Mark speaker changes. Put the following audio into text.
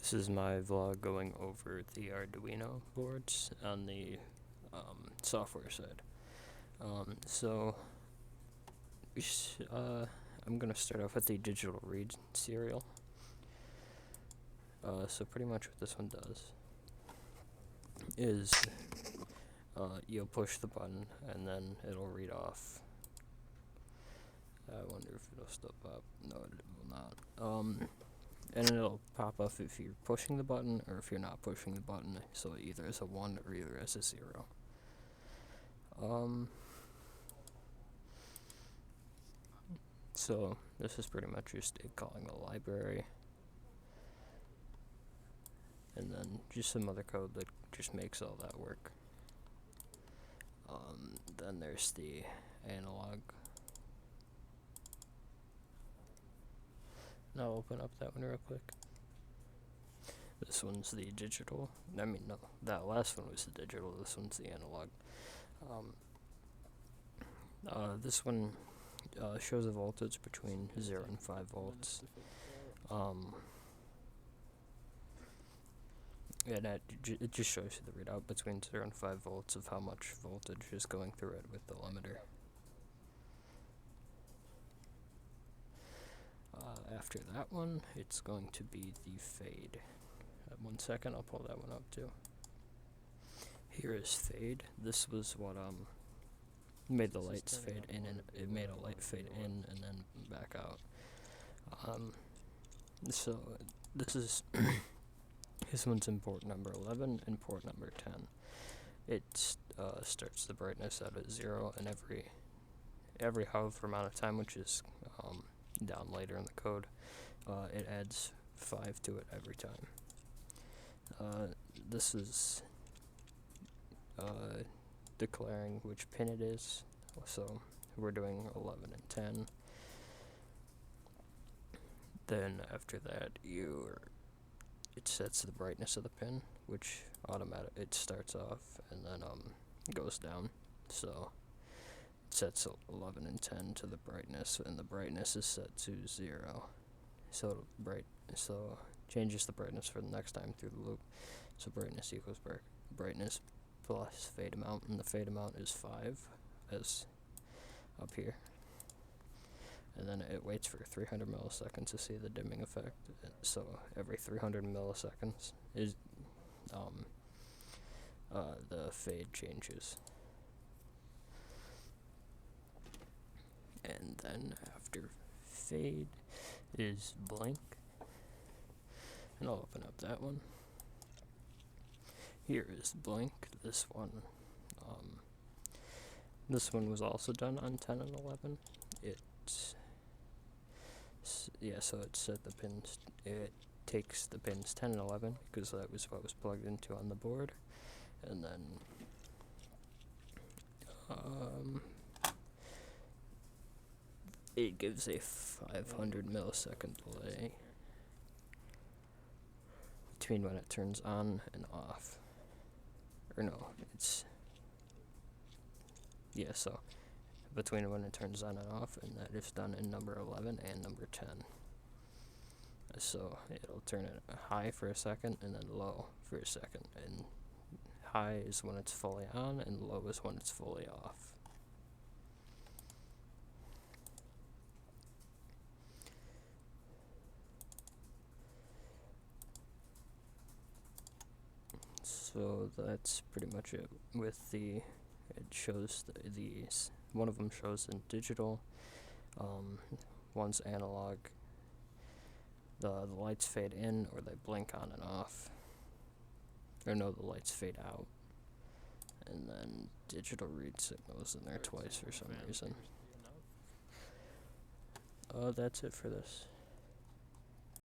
Speaker 1: This is my vlog going over the Arduino boards on the software side. I'm going to start off with the digital read serial. So pretty much what this one does is you'll push the button and then it'll read off. I wonder if it'll still pop. No, it will not. And it'll pop up if you're pushing the button or if you're not pushing the button, so either as a 1 or either as a 0. So this is pretty much just it calling the library, and then just some other code that just makes all that work. Then there's the analog. Now I'll open up that one real quick. This one's the digital. I mean, no, that last one was the digital. This one's the analog. This one shows a voltage between 0 and 5 volts. And it just shows you the readout between 0 and 5 volts of how much voltage is going through it with the limiter. After that one, it's going to be the fade. 1 second, I'll pull that one up too. Here is fade. This was what made the lights fade in, and it made a light fade in and then back out. So this is this one's in port number 11 and port number 10. It starts the brightness out at 0, and every however amount of time, which is down later in the code, it adds 5 to it every time. This is declaring which pin it is, so we're doing 11 and 10. Then after that, it sets the brightness of the pin, which it starts off and then goes down. So it sets 11 and 10 to the brightness, and the brightness is set to 0. So changes the brightness for the next time through the loop. So brightness equals brightness plus fade amount, and the fade amount is 5, as up here. And then it waits for 300 milliseconds to see the dimming effect. So every 300 milliseconds is the fade changes. And then after fade is blink. And I'll open up that one. Here is blink. This one was also done on 10 and 11. So it set the pins. It takes the pins 10 and 11 because that was what was plugged into on the board, and then it gives a 500 millisecond delay between when it turns on and off. Or no, so between when it turns on and off, and that is done in number 11 and number 10. So it'll turn it high for a second and then low for a second, and high is when it's fully on and low is when it's fully off. So that's pretty much it with it shows these. One of them shows in digital, one's analog. The lights fade in or they blink on and off. Or no, the lights fade out. And then digital read signals in there twice for some reason. That's it for this.